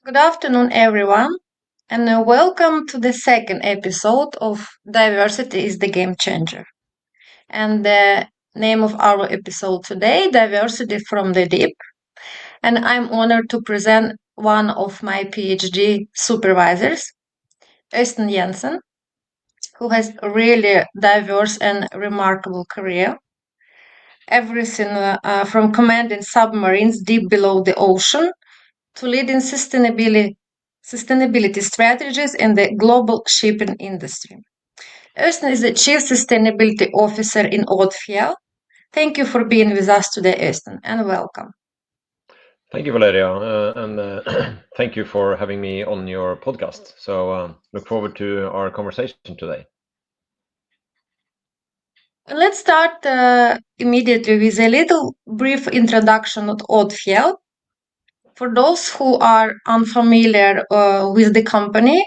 Good afternoon, everyone, and welcome to the second episode of Diversity is the Game Changer. And the name of our episode today, Diversity from the Deep. And I'm honored to present one of my PhD supervisors, Øistein Jensen, who has a really diverse and remarkable career. Everything from commanding submarines deep below the ocean to leading sustainability strategies in the global shipping industry. Øystein is the Chief Sustainability Officer in Odfjell. Thank you for being with us today, Øystein, and welcome. Thank you, Valeriya, and thank you for having me on your podcast. So look forward to our conversation today. Let's start immediately with a little brief introduction of Odfjell. For those who are unfamiliar with the company,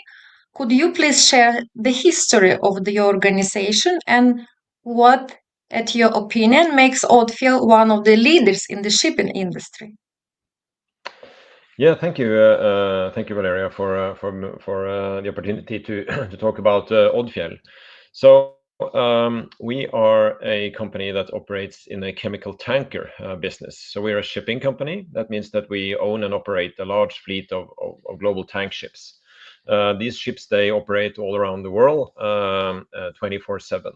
could you please share the history of the organization and what, at your opinion, makes Odfjell one of the leaders in the shipping industry? Yeah, thank you, Valeriya, for the opportunity to to talk about Odfjell. So we are a company that operates in a chemical tanker business. So we're a shipping company. That means that we own and operate a large fleet of global tank ships. These ships, they operate all around the world 24/7.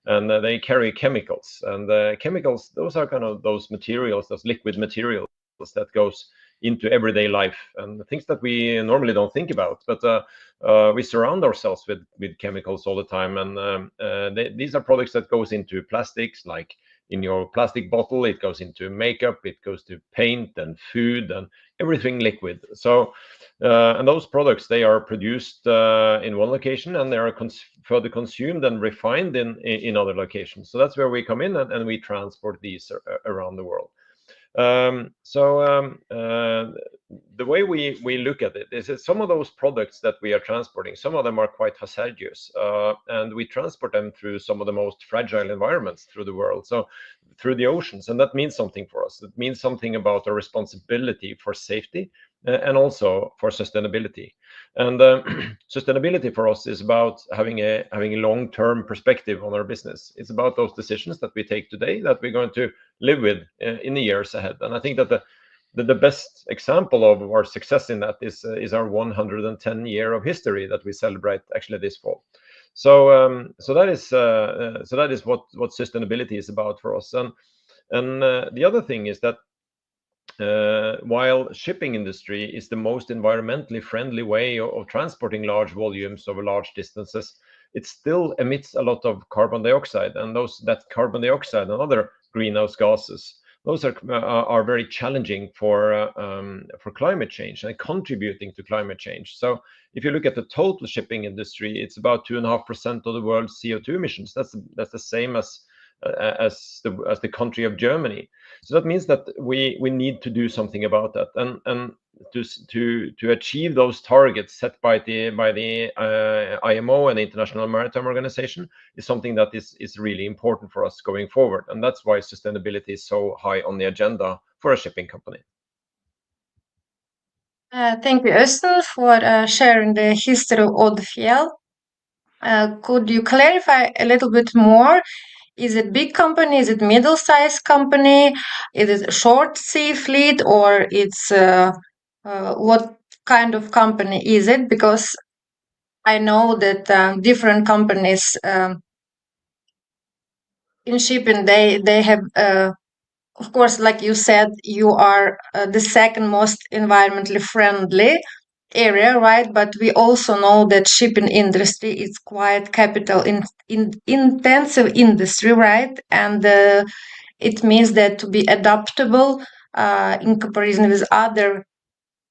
And they carry chemicals. And chemicals, those are kind of those materials, those liquid materials that goes into everyday life and things that we normally don't think about. But we surround ourselves with chemicals all the time, and these are products that goes into plastics, like in your plastic bottle. It goes into makeup, it goes to paint and food and everything liquid. So and those products, they are produced in one location, and they are further consumed and refined in other locations. So that's where we come in, and we transport these around the world. The way we look at it is that some of those products that we are transporting, some of them are quite hazardous, and we transport them through some of the most fragile environments through the world, so through the oceans, and that means something for us. It means something about our responsibility for safety and also for sustainability. And sustainability for us is about having a long-term perspective on our business. It's about those decisions that we take today that we're going to live with in the years ahead. And I think that the best example of our success in that is our 110 year of history that we celebrate actually this fall. So that is what sustainability is about for us. And the other thing is that while shipping industry is the most environmentally friendly way of transporting large volumes over large distances, it still emits a lot of carbon dioxide, and that carbon dioxide and other greenhouse gases, those are very challenging for climate change and contributing to climate change. So if you look at the total shipping industry, it's about 2.5% of the world's CO2 emissions. That's the same as the country of Germany. So that means that we need to do something about that, and to achieve those targets set by the IMO and the International Maritime Organization is something that is really important for us going forward, and that's why sustainability is so high on the agenda for a shipping company. Thank you, Øystein, for sharing the history of Odfjell. Could you clarify a little bit more? Is it big company? Is it middle-sized company? Is it a short sea fleet, or it's what kind of company is it? Because I know that different companies in shipping, they have, of course, like you said, you are the second most environmentally friendly area, right? But we also know that shipping industry is quite capital intensive industry, right? And it means that to be adaptable in comparison with other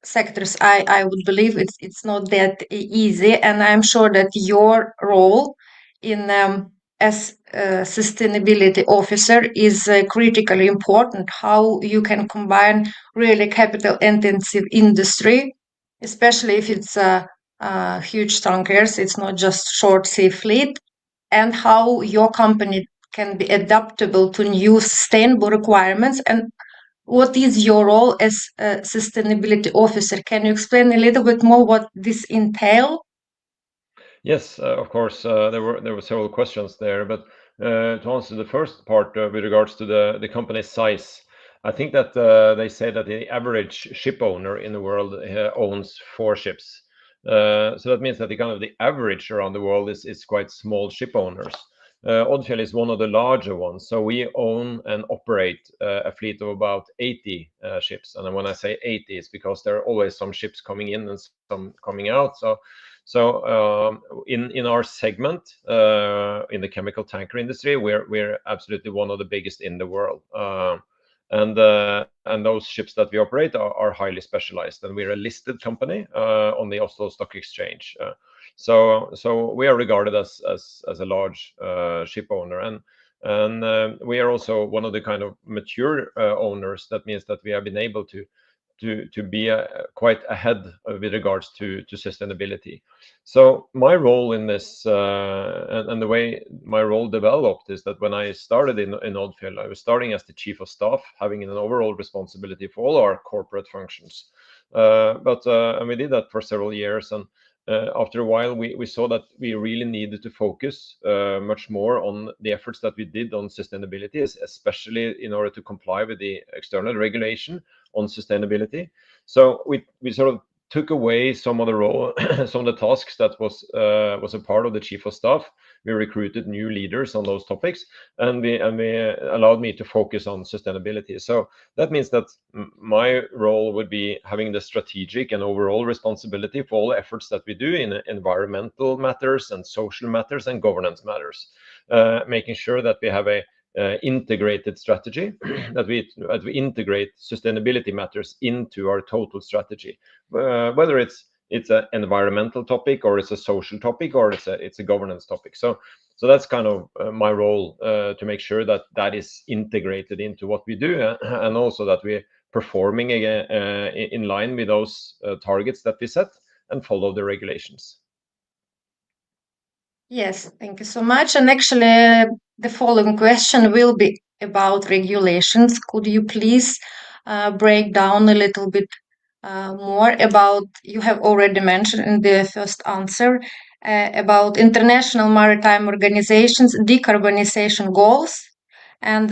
sectors, I would believe it's not that easy. And I'm sure that your role in as a sustainability officer is critically important. How you can combine really capital intensive industry, especially if it's huge tankers, it's not just short sea fleet, and how your company can be adaptable to new sustainable requirements, and what is your role as a sustainability officer? Can you explain a little bit more what this entails? Yes, of course. There were several questions there, but to answer the first part with regards to the company's size, I think that they say that the average ship owner in the world owns 4 ships. So that means that the average around the world is quite small ship owners. Odfjell is one of the larger ones, so we own and operate a fleet of about 80 ships. And when I say 80, it's because there are always some ships coming in and some coming out. So in our segment, in the chemical tanker industry, we're absolutely one of the biggest in the world. And those ships that we operate are highly specialized, and we're a listed company on the Oslo Stock Exchange. So we are regarded as a large ship owner, and we are also one of the kind of mature owners. That means that we have been able to be quite ahead with regards to sustainability. So my role in this, and the way my role developed, is that when I started in Odfjell, I was starting as the chief of staff, having an overall responsibility for all our corporate functions. And we did that for several years, and after a while, we saw that we really needed to focus much more on the efforts that we did on sustainability, especially in order to comply with the external regulation on sustainability. So we sort of took away some of the role, some of the tasks that was a part of the chief of staff. We recruited new leaders on those topics, and we allowed me to focus on sustainability. So that means that my role would be having the strategic and overall responsibility for all efforts that we do in environmental matters and social matters and governance matters, making sure that we have a integrated strategy, that we integrate sustainability matters into our total strategy, whether it's an environmental topic, or it's a social topic, or it's a governance topic. So that's kind of my role, to make sure that that is integrated into what we do, and also that we're performing in line with those targets that we set and follow the regulations. Yes, thank you so much. And actually, the following question will be about regulations. Could you please break down a little bit more about, you have already mentioned in the first answer, about International Maritime Organization's decarbonization goals, and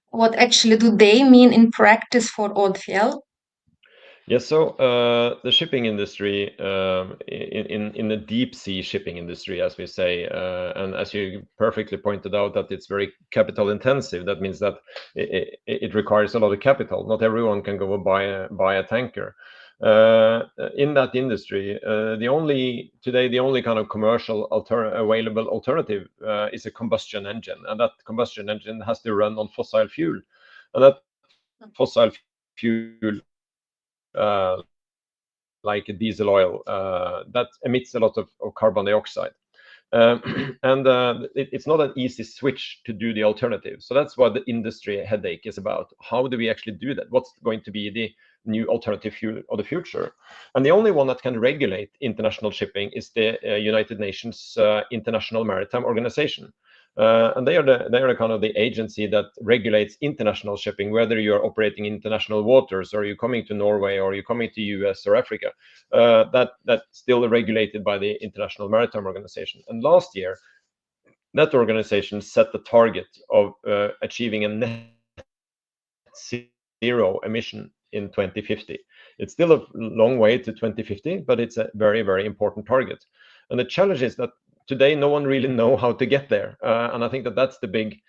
what actually do they mean in practice for Odfjell? Yes, so the shipping industry, in the deep sea shipping industry, as we say, and as you perfectly pointed out, that it's very capital intensive. That means that it requires a lot of capital. Not everyone can go buy a tanker. In that industry, the only kind of commercial available alternative is a combustion engine, and that combustion engine has to run on fossil fuel, and that fossil fuel, like diesel oil, that emits a lot of carbon dioxide. It's not an easy switch to do the alternative. So that's what the industry headache is about. How do we actually do that? What's going to be the new alternative fuel of the future? And the only one that can regulate international shipping is the United Nations International Maritime Organization. And they are the kind of the agency that regulates international shipping, whether you're operating in international waters, or you're coming to Norway, or you're coming to US or Africa. That's still regulated by the International Maritime Organization. And last year, that organization set the target of achieving a net zero emission in 2050. It's still a long way to 2050, but it's a very, very important target. And the challenge is that today no one really know how to get there, and I think that that's the big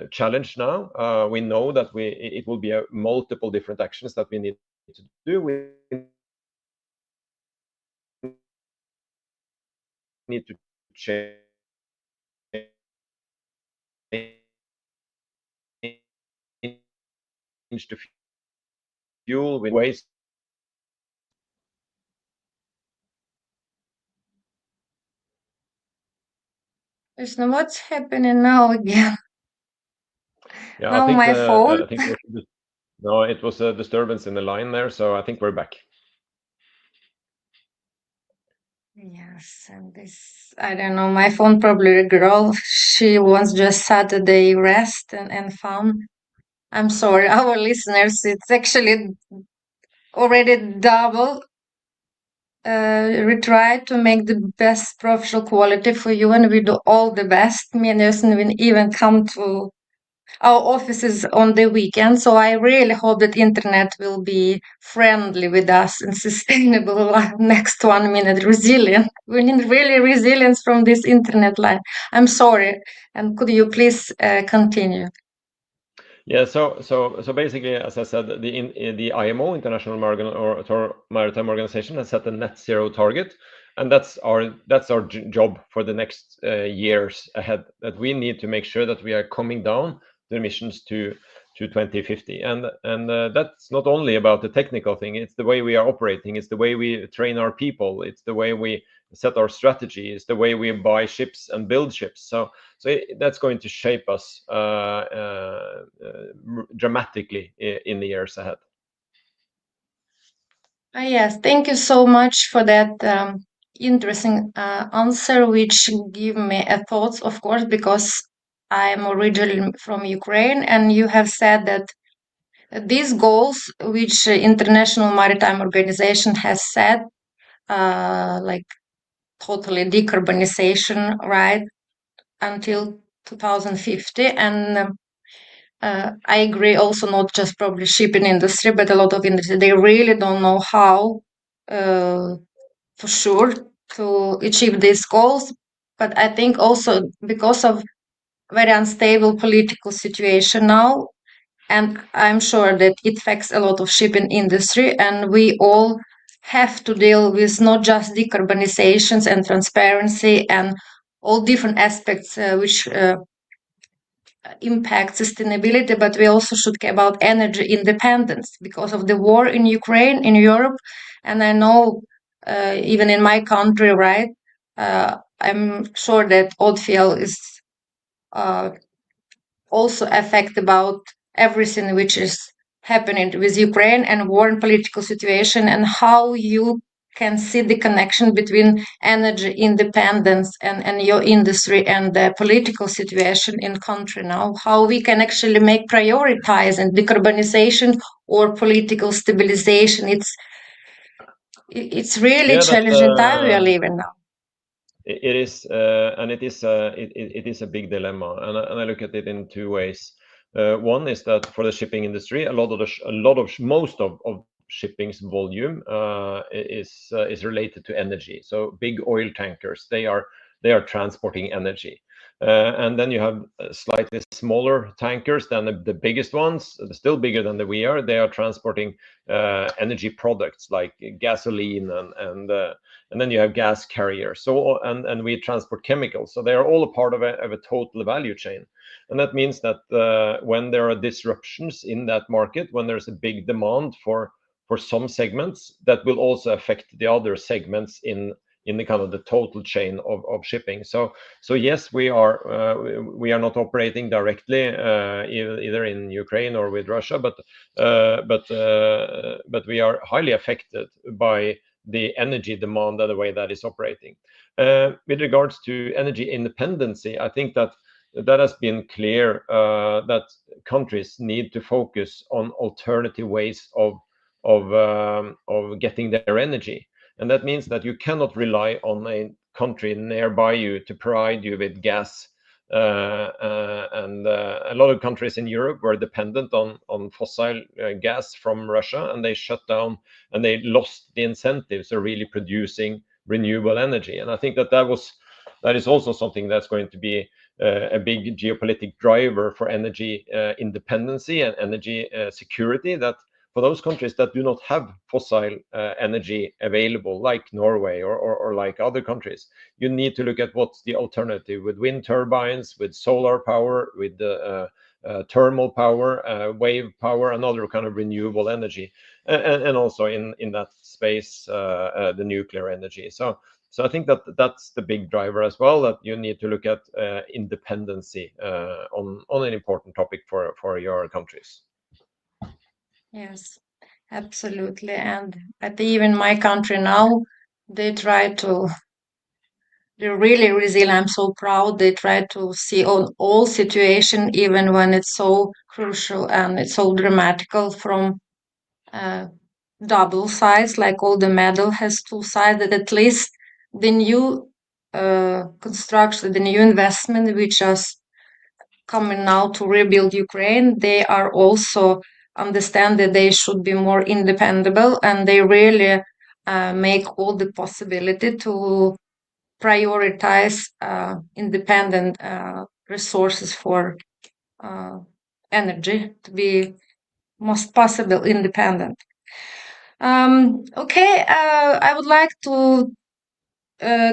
challenge now. We know that it will be multiple different actions that we need to do. We need to change the fuel with waste. Krishna, what's happening now again? Yeah, Now my phone. I think no, it was a disturbance in the line there, so I think we're back. Yes, and this, I don't know, my phone probably a girl. She wants just Saturday rest and fun. I'm sorry, our listeners, it's actually already double. We try to make the best professional quality for you, and we do all the best. Me and Justin will even come to our offices on the weekend. So I really hope that internet will be friendly with us and sustainable next 1 minute resilient. We need really resilience from this internet line. I'm sorry. And could you please continue? Yeah, so basically, as I said, the IMO, International Maritime Organization, has set a net zero target, and that's our job for the next years ahead. That we need to make sure that we are coming down the emissions to 2050, and that's not only about the technical thing. It's the way we are operating. It's the way we train our people. It's the way we set our strategy. It's the way we buy ships and build ships. So that's going to shape us dramatically in the years ahead. Yes, thank you so much for that interesting answer, which give me a thoughts, of course, because I'm originally from Ukraine, and you have said that these goals, which International Maritime Organization has set, like totally decarbonization, right, until 2050, and I agree. Also, not just probably shipping industry, but a lot of industry they really don't know how, for sure, to achieve these goals. But I think also because of very unstable political situation now, and I'm sure that it affects a lot of shipping industry, and we all have to deal with not just decarbonizations and transparency and all different aspects which impact sustainability, but we also should care about energy independence because of the war in Ukraine, in Europe, and I know even in my country, right? I'm sure that Odfjell is uh, also affected about everything which is happening with Ukraine and war and political situation, and how you can see the connection between energy independence and your industry and the political situation in country now, how we can actually make prioritize and decarbonization or political stabilization. It's really Yeah, challenging time we are living now. it is, and it is a big dilemma, and I look at it in two ways. One is that for the shipping industry, most of shipping's volume is related to energy. So big oil tankers, they are transporting energy. And then you have slightly smaller tankers than the biggest ones, still bigger than we are. They are transporting energy products like gasoline and then you have gas carriers. So and we transport chemicals. So they are all a part of a total value chain. And that means that when there are disruptions in that market, when there's a big demand for some segments, that will also affect the other segments in the kind of the total chain of shipping. So yes, we are not operating directly either in Ukraine or with Russia, but we are highly affected by the energy demand and the way that is operating. With regards to energy independency, I think that has been clear that countries need to focus on alternative ways of getting their energy. And that means that you cannot rely on a country nearby you to provide you with gas. And a lot of countries in Europe were dependent on fossil gas from Russia, and they shut down and they lost the incentives of really producing renewable energy. And I think that is also something that's going to be a big geopolitical driver for energy independency and energy security. That for those countries that do not have fossil energy available, like Norway or like other countries, you need to look at what's the alternative with wind turbines, with solar power, with thermal power, wave power, and other kind of renewable energy, and also in that space, the nuclear energy. So I think that's the big driver as well, that you need to look at independency on an important topic for your countries. Yes, absolutely. And I think even my country now, they try to they're really resilient. I'm so proud. They try to see on all situation, even when it's so crucial and it's so dramatical from double sides, like all the medal has two sides, that at least the new construction, the new investment, which is coming now to rebuild Ukraine, they are also understand that they should be more independent, and they really make all the possibility to prioritize independent resources for energy to be most possible independent. Okay, I would like to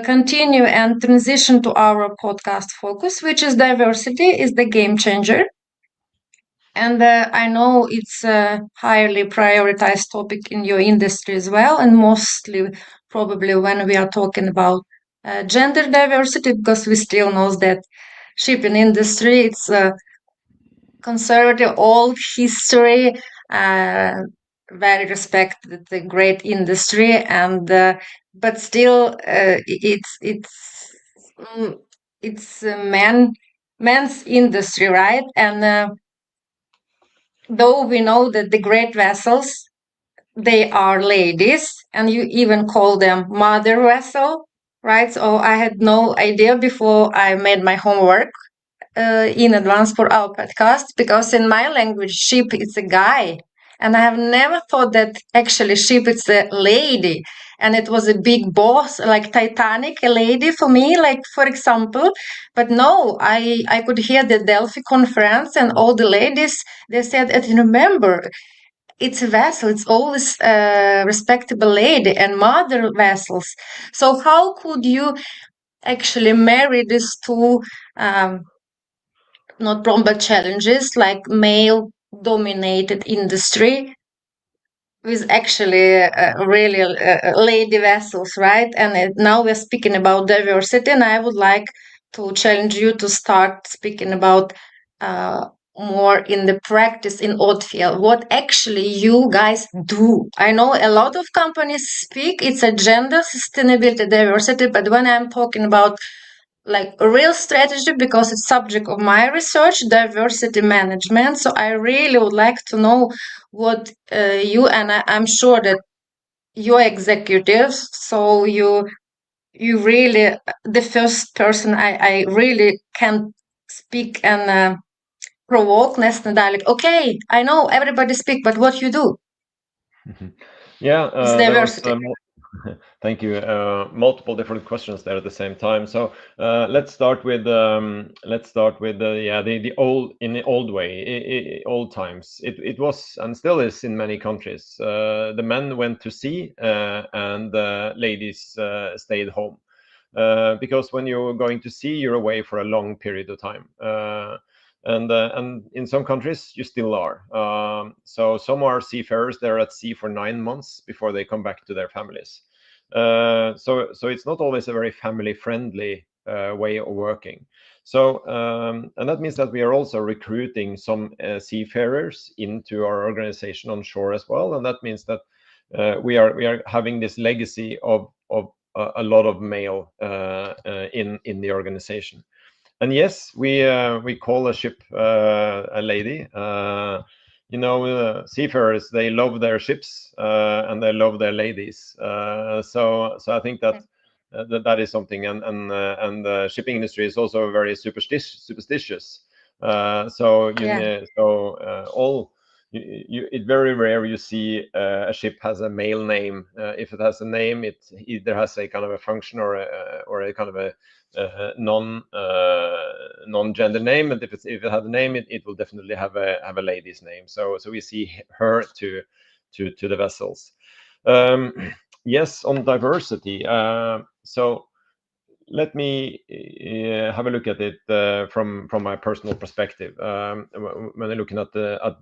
continue and transition to our podcast focus, which is diversity is the game changer. And I know it's a highly prioritized topic in your industry as well, and mostly probably when we are talking about gender diversity, because we still know that shipping industry, it's a conservative old history, very respected, a great industry, and but still it's a men's industry, right? And though we know that the great vessels, they are ladies, and you even call them mother vessel, right? So I had no idea before I made my homework in advance for our podcast, because in my language, ship is a guy. And I have never thought that actually ship is a lady. And it was a big boss, like Titanic, a lady for me, like for example. But no, I could hear the Delphi conference and all the ladies, they said, and remember, it's a vessel, it's always a respectable lady and mother vessels. So how could you actually marry these two not problem but challenges, like male dominated industry with actually really lady vessels, right? And now we're speaking about diversity, and I would like to challenge you to start speaking about more in the practice in Odfjell, what actually you guys do. I know a lot of companies speak it's a gender sustainability diversity, but when I'm talking about like a real strategy, because it's subject of my research, diversity management. So I really would like to know what you, and I'm sure that your executives, so you really the first person I really can speak and provoke nesten like, okay, I know everybody speak, but what you do? Yeah, It's there was diversity. thank you. Multiple different questions there at the same time. So let's start with the old, in the old way, old times. It was and still is in many countries. The men went to sea and ladies stayed home. Because when you're going to sea, you're away for a long period of time. And in some countries you still are. So some are seafarers; they're at sea for 9 months before they come back to their families. So it's not always a very family friendly way of working. So and that means that we are also recruiting some seafarers into our organization on shore as well, and that means that we are having this legacy of a lot of male in the organization. And yes, we call a ship a lady. Seafarers, they love their ships and they love their ladies. So I think that that is something, and the shipping industry is also very superstitious. All it's very rare you see a ship has a male name. If it has a name, it either has a kind of a function or a kind of a non-gender name, and if it has a name, it will definitely have a lady's name. So we see her to the vessels. Yes, on diversity. So let me have a look at it from my personal perspective when I'm looking at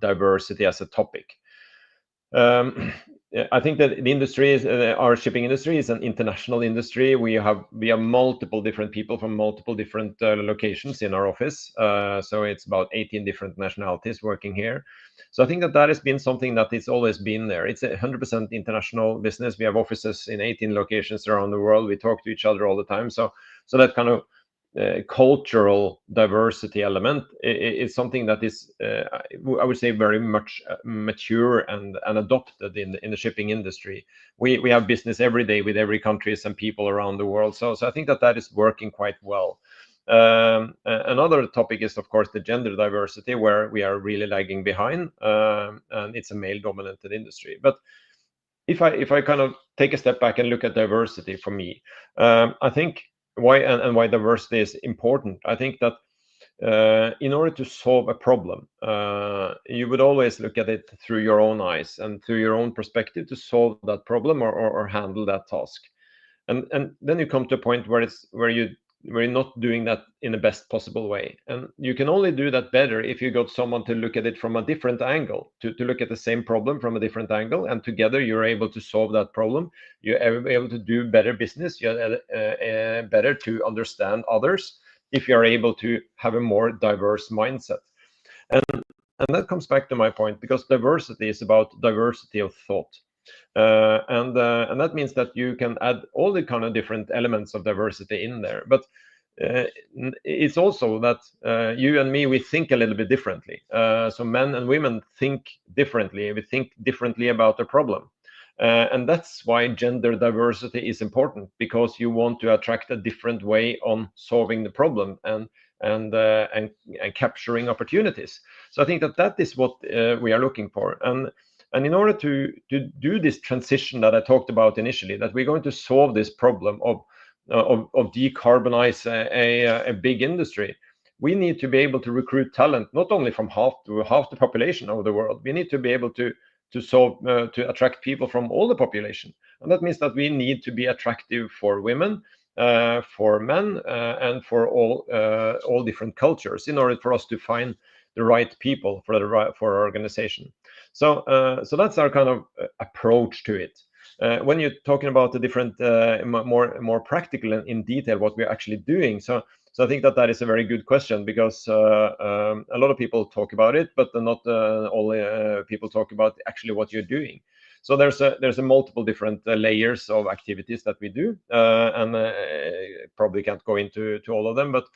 diversity as a topic. I think that the industry is our shipping industry is an international industry. We have multiple different people from multiple different locations in our office. So it's about 18 different nationalities working here. So I think that that has been something that it's always been there. It's 100% international business. We have offices in 18 locations around the world. We talk to each other all the time. So that kind of cultural diversity element is something that is, I would say, very much mature and adopted in the shipping industry. We have business every day with every countries and people around the world. So I think that that is working quite well. Another topic is, of course, the gender diversity, where we are really lagging behind, and it's a male-dominated industry. But if I kind of take a step back and look at diversity for me, I think why diversity is important. I think that in order to solve a problem, you would always look at it through your own eyes and through your own perspective to solve that problem or handle that task. And then you come to a point where you're not doing that in the best possible way. And you can only do that better if you got someone to look at it from a different angle, to look at the same problem from a different angle, and together you're able to solve that problem. You're able to do better business. You're better to understand others if you're able to have a more diverse mindset. And that comes back to my point, because diversity is about diversity of thought. And that means that you can add all the kind of different elements of diversity in there. But it's also that you and me, we think a little bit differently. So men and women think differently. We think differently about the problem. And that's why gender diversity is important, because you want to attract a different way on solving the problem and capturing opportunities. So I think that is what we are looking for. And in order to do this transition that I talked about initially, that we're going to solve this problem of decarbonize a big industry, we need to be able to recruit talent, not only from half the population of the world. We need to be able to attract people from all the population, and that means that we need to be attractive for women, for men, and for all different cultures, in order for us to find the right people for our organization. So that's our kind of approach to it. When you're talking about the different, more practical and in detail what we're actually doing, so I think that is a very good question, because a lot of people talk about it, but not all people talk about actually what you're doing. So there's a multiple different layers of activities that we do, and probably can't go into all of them, but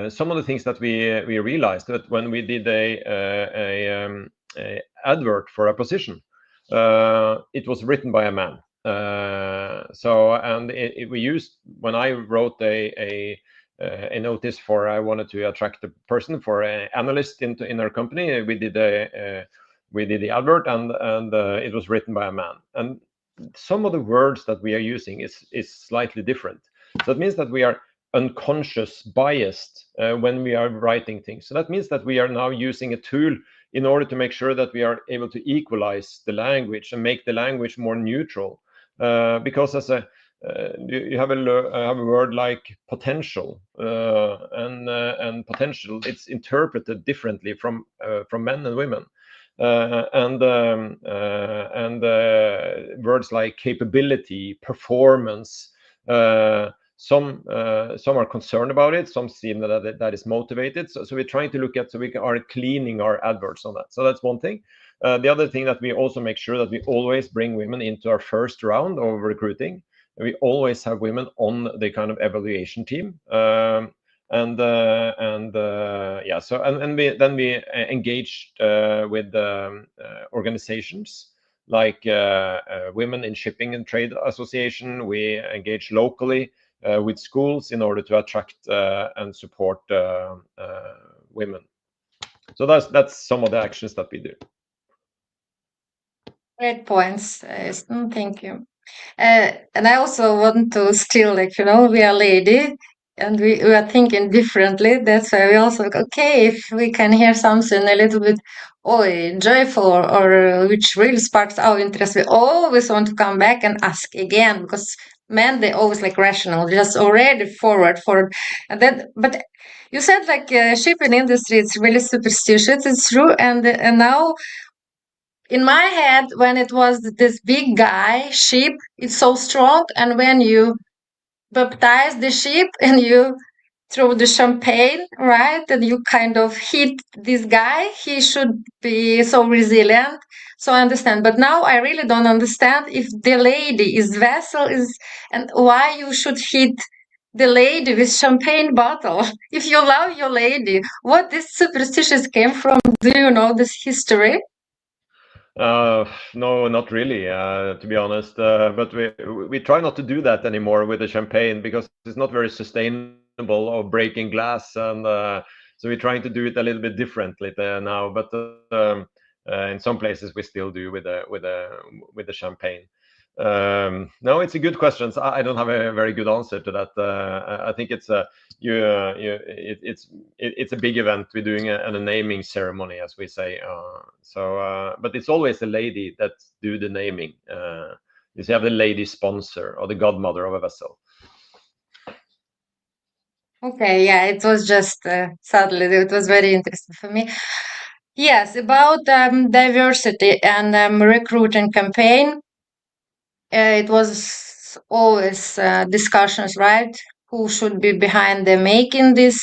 some of the things that we realized, that when we did a advert for a position, it was written by a man. We used, when I wrote a notice for, I wanted to attract a person for an analyst in our company. We did the advert, and it was written by a man. And some of the words that we are using is slightly different. So it means that we are unconscious biased when we are writing things. So that means that we are now using a tool in order to make sure that we are able to equalize the language and make the language more neutral. Because as you have a word like potential, and potential, it's interpreted differently from men and women. And words like capability, performance, some are concerned about it, some seem that is motivated. So we're trying to look at, so we are cleaning our adverts on that. So that's one thing. The other thing, that we also make sure that we always bring women into our first round of recruiting. We always have women on the kind of evaluation team. Yeah, so we engaged with organizations like Women in Shipping and Trade Association. We engage locally with schools in order to attract and support women. So that's some of the actions that we do. Great points. Thank you. And I also want to still, we are lady, and we are thinking differently. That's why we also, okay, if we can hear something a little bit joyful, or which really sparks our interest, we always want to come back and ask again, because men, they always rational, just already forward. And then, but you said shipping industry, it's really superstitious. It's true. And now in my head, when it was this big guy ship, it's so strong, and when you baptize the ship and you throw the champagne, right, and you kind of hit this guy, he should be so resilient. So I understand, but now I really don't understand if the lady is vessel is, and why you should hit the lady with champagne bottle. If you love your lady, what this superstitions came from? Do you know this history? No, not really, to be honest. But we try not to do that anymore with the champagne because it's not very sustainable or breaking glass, and so we're trying to do it a little bit differently now. But in some places we still do with the champagne. No, it's a good question. So I don't have a very good answer to that. I think it's a it's a big event. We're doing a naming ceremony, as we say. But it's always the lady that do the naming. You have the lady sponsor or the godmother of a vessel. Okay, yeah, it was just sadly, it was very interesting for me. Yes, about diversity and recruiting campaign. It was always discussions, right? Who should be behind the making these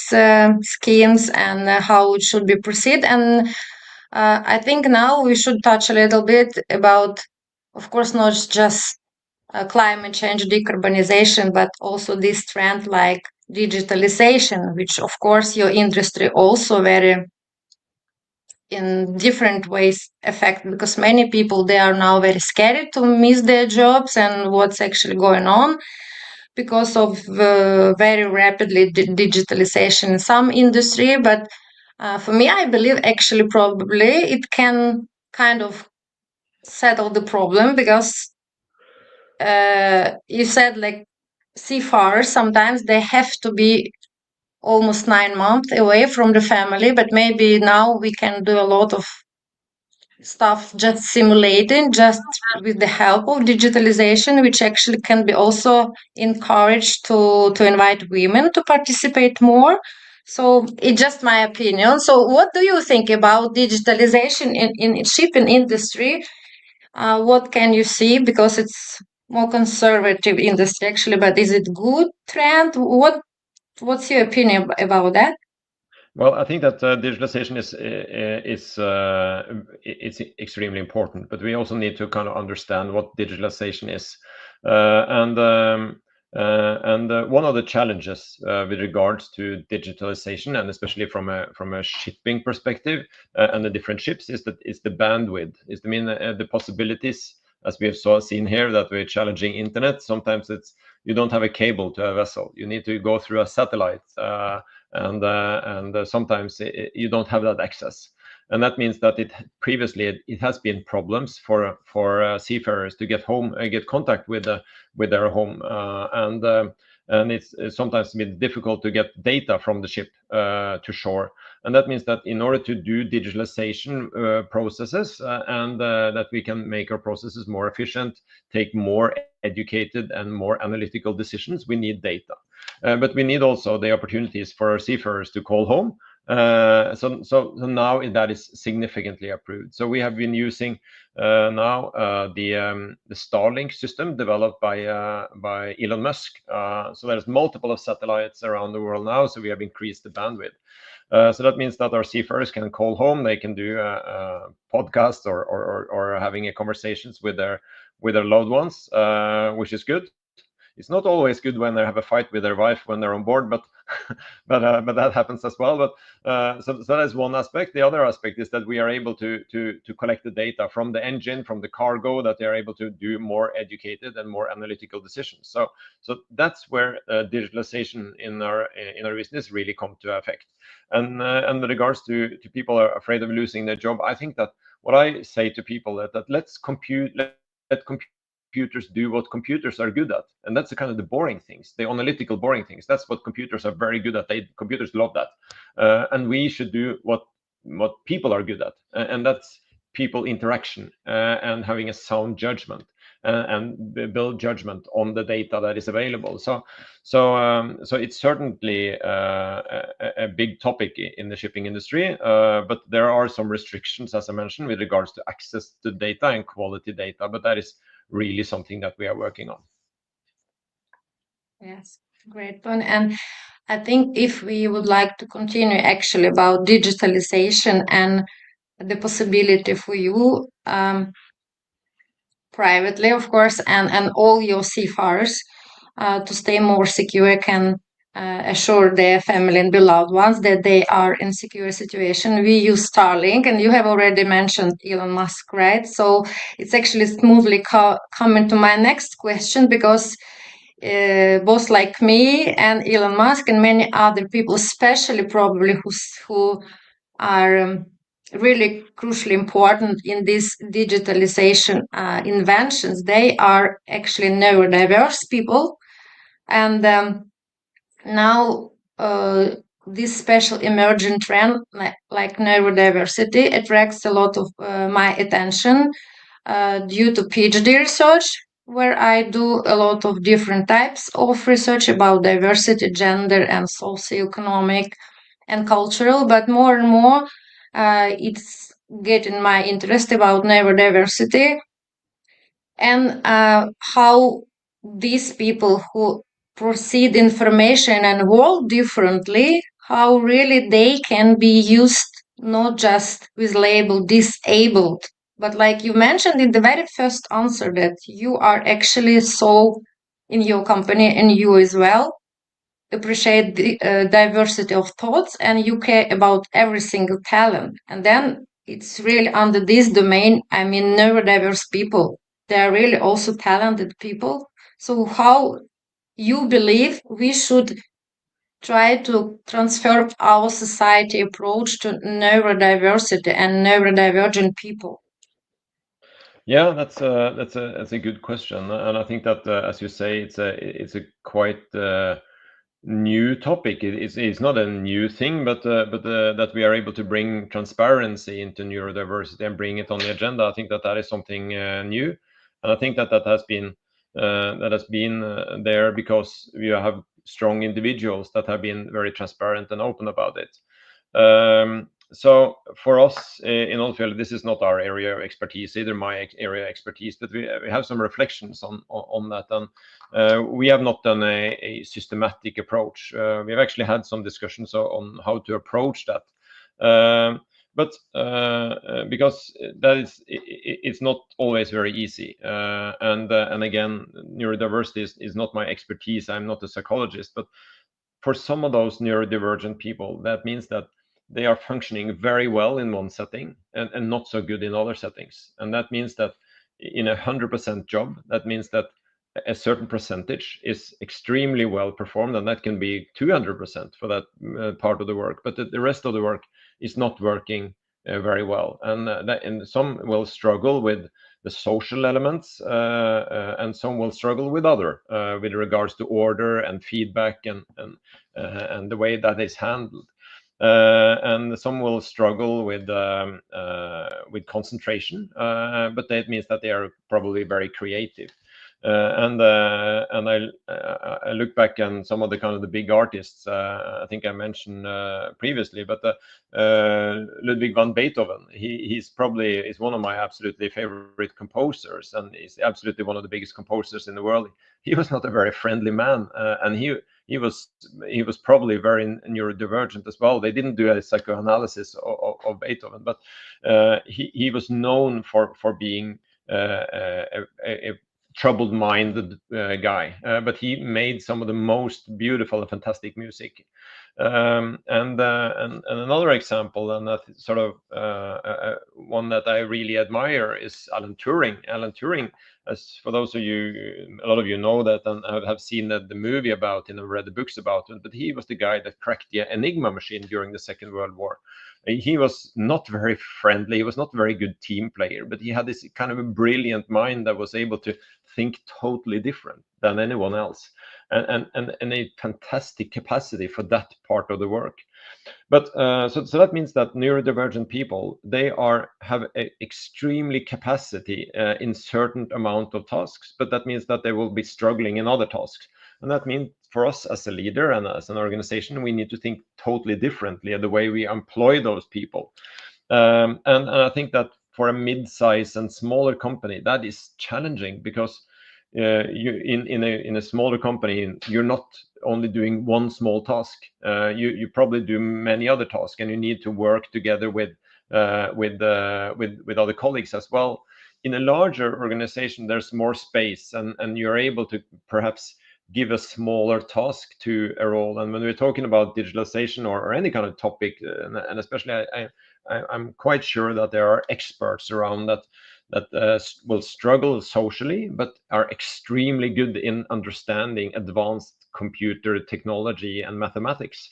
schemes and how it should be proceed. And I think now we should touch a little bit about, of course, not just climate change, decarbonization, but also this trend like digitalization, which of course your industry also very in different ways affect, because many people, they are now very scared to miss their jobs and what's actually going on because of very rapidly digitalization in some industry. But for me, I believe actually probably it can kind of settle the problem, because you said like seafarers, sometimes they have to be almost 9 months away from the family, but maybe now we can do a lot of stuff just simulating, just with the help of digitalization, which actually can be also encouraged to invite women to participate more. So it's just my opinion. So what do you think about digitalization in shipping industry? What can you see? Because it's more conservative industry actually, but is it good trend? What's your opinion about that? Well, I think that digitalization it's extremely important, but we also need to kind of understand what digitalization is. One of the challenges with regards to digitalization, and especially from a shipping perspective and the different ships, is the bandwidth. The possibilities, as we have seen here, that we're challenging internet. Sometimes you don't have a cable to a vessel. You need to go through a satellite. And sometimes you don't have that access, and that means that previously it has been problems for seafarers to get home and get contact with their home, and it's sometimes been difficult to get data from the ship to shore. And that means that in order to do digitalization processes and that we can make our processes more efficient, take more educated and more analytical decisions, we need data. But we need also the opportunities for our seafarers to call home. So now that is significantly improved. So we have been using now the Starlink system developed by Elon Musk. So there's multiple of satellites around the world now. So we have increased the bandwidth. So that means that our seafarers can call home. They can do podcasts or having a conversations with their loved ones, which is good. It's not always good when they have a fight with their wife when they're on board, but but that happens as well. But so that is one aspect. The other aspect is that we are able to collect the data from the engine, from the cargo, that they are able to do more educated and more analytical decisions. So that's where digitalization in our business really come to effect. And with regards to people are afraid of losing their job, I think that what I say to people that let's let computers do what computers are good at, and that's the kind of the boring things, the analytical boring things. That's what computers are very good at. Computers love that, and we should do what people are good at, and that's people interaction and having a sound judgment. and build judgment on the data that is available. So it's certainly a big topic in the shipping industry, but there are some restrictions, as I mentioned, with regards to access to data and quality data. But that is really something that we are working on. Yes, great point. And I think if we would like to continue actually about digitalization and the possibility for you privately, of course, and all your seafarers to stay more secure, can assure their family and beloved ones that they are in secure situation. We use Starlink, and you have already mentioned Elon Musk, right? So it's actually smoothly coming to my next question, because both like me and Elon Musk and many other people, especially probably who are really crucially important in this digitalization inventions, they are actually neurodiverse people. And now this special emerging trend like neurodiversity attracts a lot of my attention due to PhD research, where I do a lot of different types of research about diversity, gender, and socioeconomic and cultural. But more and more, it's getting my interest about neurodiversity and how these people who proceed information and work differently, how really they can be used not just with label disabled, but like you mentioned in the very first answer, that you are actually so in your company and you as well appreciate the diversity of thoughts and you care about every single talent. And then it's really under this domain, I mean, neurodiverse people, they are really also talented people. So how you believe we should try to transfer our society approach to neurodiversity and neurodivergent people? Yeah, that's a good question, and I think that as you say, it's a quite new topic. It's not a new thing, but that we are able to bring transparency into neurodiversity and bring it on the agenda. I think that is something new, and I think that has been there because we have strong individuals that have been very transparent and open about it. So for us in Odfjell, this is not our area of expertise, either my area of expertise, but we have some reflections on that. And we have not done a systematic approach. We've actually had some discussions on how to approach that. But because it's not always very easy. And again, neurodiversity is not my expertise. I'm not a psychologist, but for some of those neurodivergent people, that means that they are functioning very well in one setting and not so good in other settings. And that means that in 100% job, that means that a certain percentage is extremely well performed, and that can be 200% for that part of the work, but the rest of the work is not working very well. And some will struggle with the social elements, and some will struggle with other, with regards to order and feedback and the way that is handled. And some will struggle with concentration, but that means that they are probably very creative. And I look back on some of the kind of the big artists. I think I mentioned previously, but Ludwig van Beethoven. He's probably is one of my absolutely favorite composers, and he's absolutely one of the biggest composers in the world. He was not a very friendly man, and he was probably very neurodivergent as well. They didn't do a psychoanalysis of Beethoven, but he was known for being a troubled-minded guy, but he made some of the most beautiful and fantastic music. And another example, and that sort of one that I really admire, is Alan Turing. Alan Turing, as for those of you, a lot of you know that and have seen the movie about it and read the books about it, but he was the guy that cracked the Enigma machine during the Second World War. He was not very friendly. He was not a very good team player, but he had this kind of a brilliant mind that was able to think totally different than anyone else, and a fantastic capacity for that part of the work. But so that means that neurodivergent people, they have a extremely capacity in certain amount of tasks, but that means that they will be struggling in other tasks. And that means for us as a leader and as an organization, we need to think totally differently the way we employ those people. And I think that for a mid-size and smaller company, that is challenging, because you in a smaller company, you're not only doing one small task. You probably do many other tasks, and you need to work together with other colleagues as well. In a larger organization, there's more space, and you're able to perhaps give a smaller task to a role. And when we're talking about digitalization or any kind of topic, and especially I'm quite sure that there are experts around that will struggle socially, but are extremely good in understanding advanced computer technology and mathematics.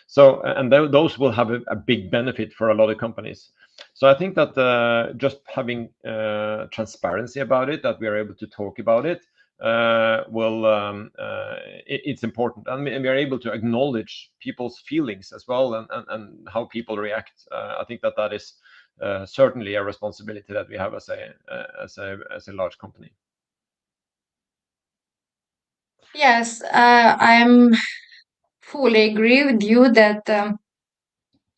So, and those will have a big benefit for a lot of companies. So I think that just having transparency about it, that we are able to talk about it, it's important, and we are able to acknowledge people's feelings as well, and how people react. I think that is certainly a responsibility that we have as a large company. Yes, I'm fully agree with you that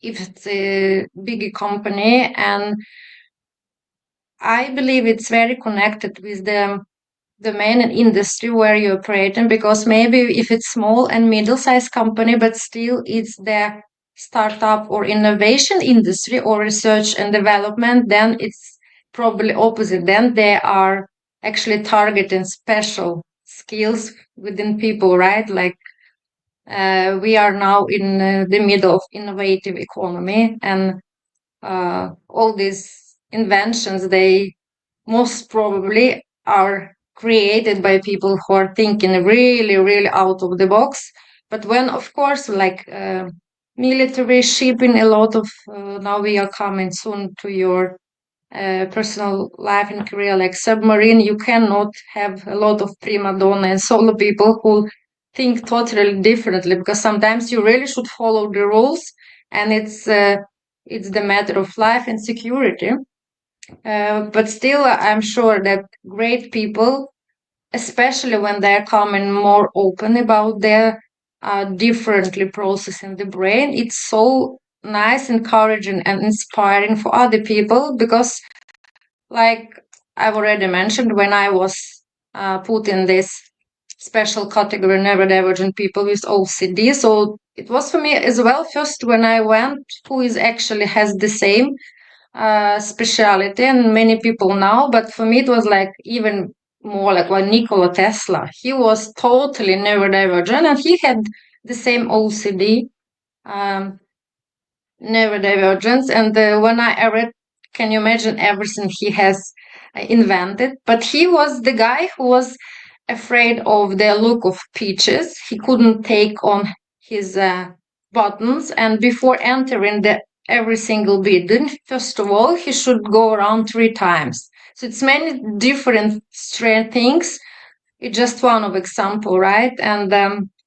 if it's a big company, and I believe it's very connected with the main industry where you operate in, because maybe if it's small and middle-sized company, but still it's the startup or innovation industry or research and development, then it's probably opposite. Then they are actually targeting special skills within people, right? Like we are now in the middle of innovative economy, and all these inventions, they most probably are created by people who are thinking really, really out of the box. But when, of course, like military shipping, a lot of now we are coming soon to your personal life and career, like submarine, you cannot have a lot of prima donna and solo people who think totally differently, because sometimes you really should follow the rules, and it's the matter of life and security. But still, I'm sure that great people, especially when they're coming more open about their differently processing the brain, it's so nice, encouraging, and inspiring for other people. Because, like I've already mentioned, when I was put in this special category, neurodivergent people with OCD, so it was for me as well. First, when I went, who is actually has the same speciality, and many people now, but for me it was like even more like Nikola Tesla. He was totally neurodivergent, and he had the same OCD, neurodivergence. And when I read, can you imagine everything he has invented? But he was the guy who was afraid of the look of peaches. He couldn't take on his buttons, and before entering the every single building, first of all, he should go around 3 times. So it's many different strange things. It's just one of example, right? And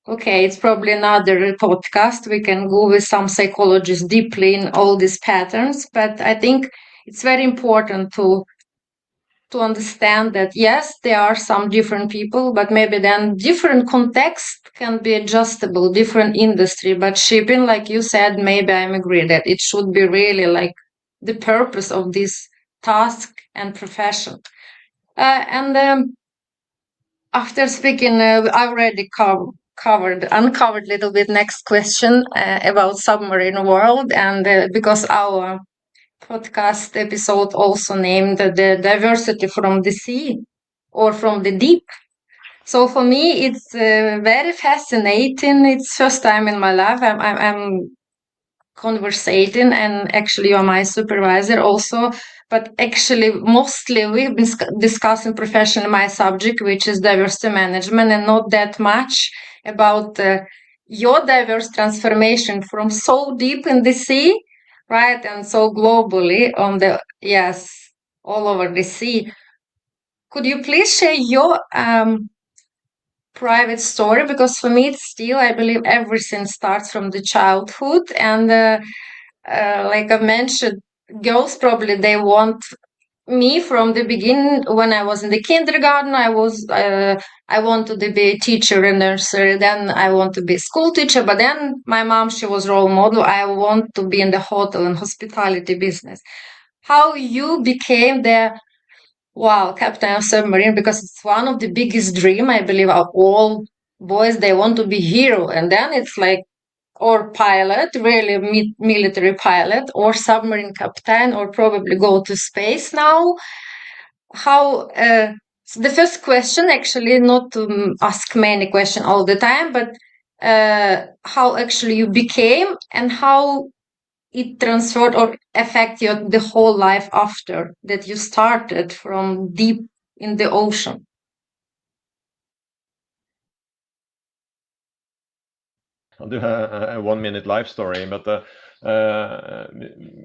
okay, it's probably another podcast. We can go with some psychologists deeply in all these patterns, but I think it's very important to understand that yes, there are some different people, but maybe then different context can be adjustable, different industry. But shipping, like you said, maybe I'm agree that it should be really like the purpose of this task and profession. And after speaking, I already uncovered a little bit next question about submarine world, and because our podcast episode also named the diversity from the sea or from the deep. So for me, it's very fascinating. It's first time in my life I'm conversating, and actually you're my supervisor also. But actually, mostly we've been discussing professionally my subject, which is diversity management, and not that much about your diverse transformation from so deep in the sea right? And so globally on the, yes, all over the sea. Could you please share your private story? Because for me, it's still, I believe everything starts from the childhood. And like I mentioned, girls probably they want me from the beginning. When I was in the kindergarten, I wanted to be a teacher in nursery. Then I want to be a school teacher. But then my mom, she was role model. I want to be in the hotel and hospitality business. How you became the wow captain of submarine? Because it's one of the biggest dream I believe of all boys. They want to be hero, and then it's like or pilot, really military pilot, or submarine captain, or probably go to space now. How so the first question actually not to ask many questions all the time, but how actually you became and how it transferred or affect your the whole life after that you started from deep in the ocean. I'll do a 1 minute life story, but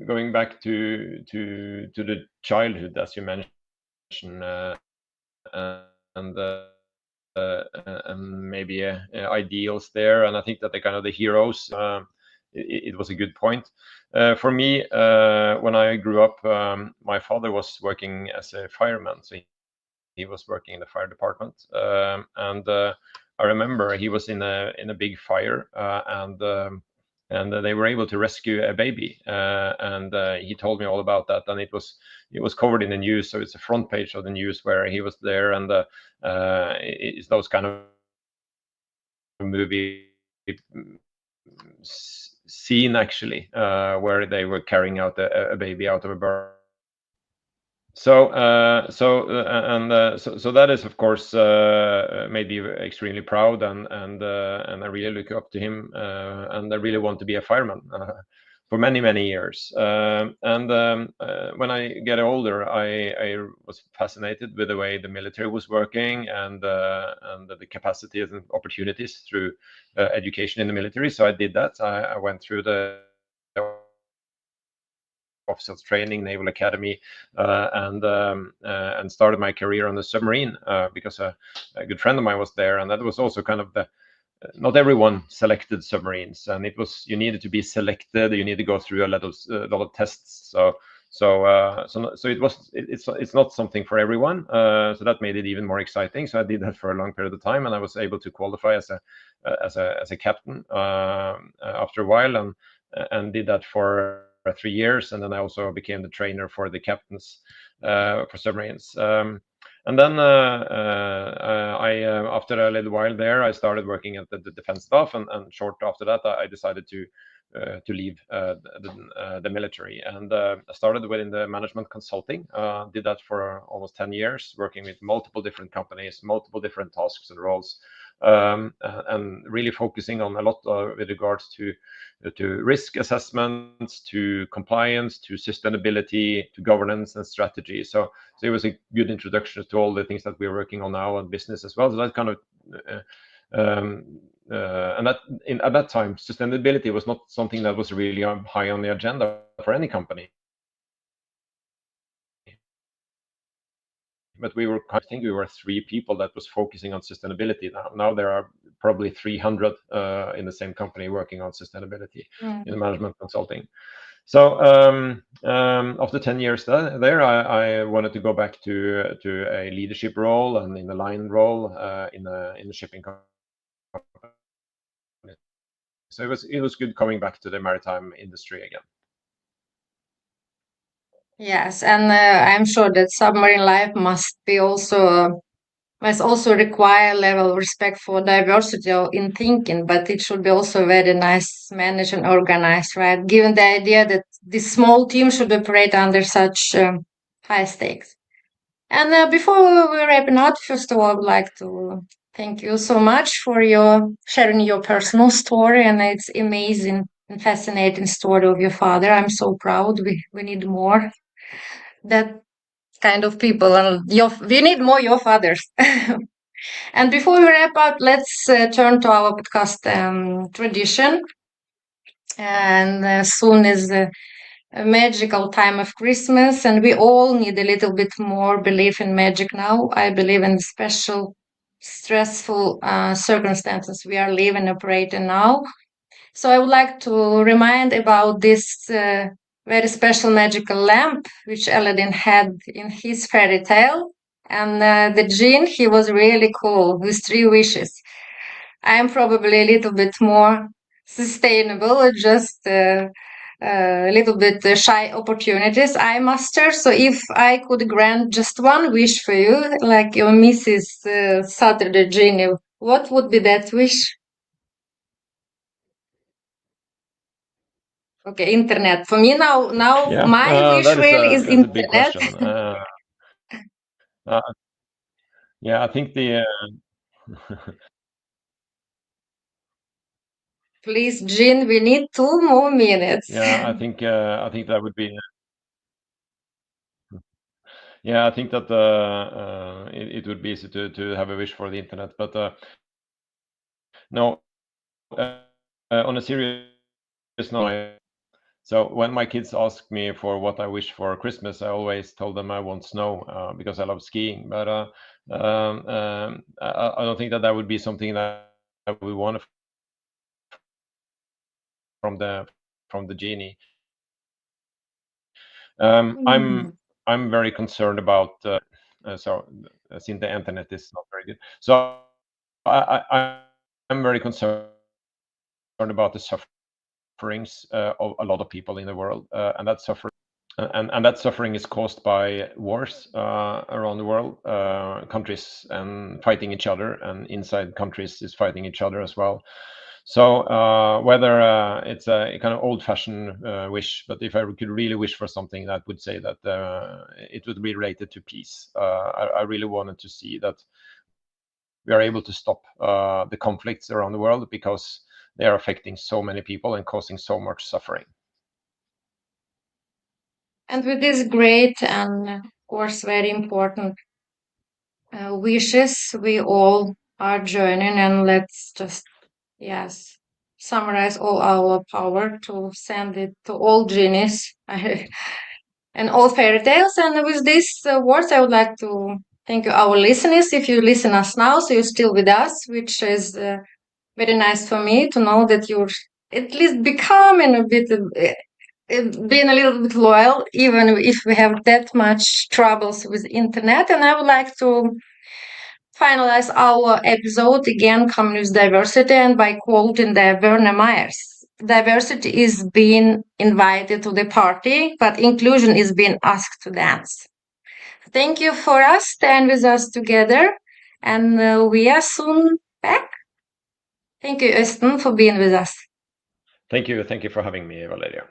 going back to the childhood, as you mentioned, and maybe ideals there, and I think that the kind of the heroes. It was a good point. For me, when I grew up, my father was working as a fireman, so he was working in the fire department, and I remember he was in a big fire, and they were able to rescue a baby, and he told me all about that, and it was covered in the news, so it's the front page of the news where he was there, and it's those kind of movie scene actually, where they were carrying out a baby out of a burn. So that is, of course, made me extremely proud, and I really look up to him, and I really want to be a fireman for many years. When I get older, I was fascinated with the way the military was working, and the capacities and opportunities through education in the military. So I did that. I went through the officers training, Naval Academy, and started my career on the submarine, because a good friend of mine was there, and that was also kind of the not everyone selected submarines, and you needed to be selected. You need to go through a lot of tests. It's not something for everyone. So that made it even more exciting. So I did that for a long period of time, and I was able to qualify as a captain after a while, and did that for 3 years, and then I also became the trainer for the captains for submarines. And then after a little while there, I started working at the defense staff, and short after that, I decided to leave the military, and I started within the management consulting. Did that for almost 10 years, working with multiple different companies, multiple different tasks and roles, and really focusing on a lot with regards to risk assessments, to compliance, to sustainability, to governance and strategy. So it was a good introduction to all the things that we're working on now and business as well. So that kind of at that time, sustainability was not something that was really high on the agenda for any company. But I think we were 3 people that was focusing on sustainability. Now there are probably 300 in the same company working on sustainability in management consulting. So after 10 years there, I wanted to go back to a leadership role and in a line role in the shipping company. So it was good coming back to the maritime industry again. Yes, and I'm sure that submarine life must also require a level of respect for diversity in thinking, but it should be also very nice managed and organized, right? Given the idea that this small team should operate under such high stakes. And before we wrap up, first of all, I would like to thank you so much for your sharing your personal story, and it's amazing and fascinating story of your father. I'm so proud. We need more that kind of people, and we need more your fathers. And before we wrap up, let's turn to our podcast tradition. And as soon as a magical time of Christmas, and we all need a little bit more belief in magic now. I believe in the special, stressful circumstances we are living, operating now. So I would like to remind about this very special magical lamp which Aladdin had in his fairy tale. And the genie, he was really cool with 3 wishes. I am probably a little bit more sustainable, just a little bit shy opportunities I master. So if I could grant just one wish for you, like your Mrs. Saturday Genie, what would be that wish? Okay, internet. For me now Yeah, my wish really is that's a big internet. question. Uh, yeah, I think the Please, Jean, we need 2 more minutes. yeah, I think that would be yeah, I think that it would be easy to have a wish for the internet, but no, on a serious note, so when my kids ask me for what I wish for Christmas, I always told them I want snow because I love skiing. But I don't think that that would be something that we want from the genie. Hmm. I'm very concerned about so since the internet is not very good. So I'm very concerned about the sufferings of a lot of people in the world, and that suffering is caused by wars around the world, countries and fighting each other, and inside countries is fighting each other as well. So whether it's a kind of old-fashioned wish, but if I could really wish for something, that would say that it would be related to peace. I really wanted to see that we are able to stop the conflicts around the world because they are affecting so many people and causing so much suffering. And with this great and, of course, very important wishes, we all are joining, and let's just, yes, summarize all our power to send it to all genies and all fairy tales. And with these words, I would like to thank you, our listeners. If you listen us now, so you're still with us, which is very nice for me to know that you're at least becoming a bit being a little bit loyal, even if we have that much troubles with internet. And I would like to finalize our episode again, coming with diversity, and by quoting the Werner Myers. Diversity is being invited to the party, but inclusion is being asked to dance. Thank you for us. Stand with us together, and we are soon back. Thank you, Øystein, for being with us. Thank you for having me, Valeria.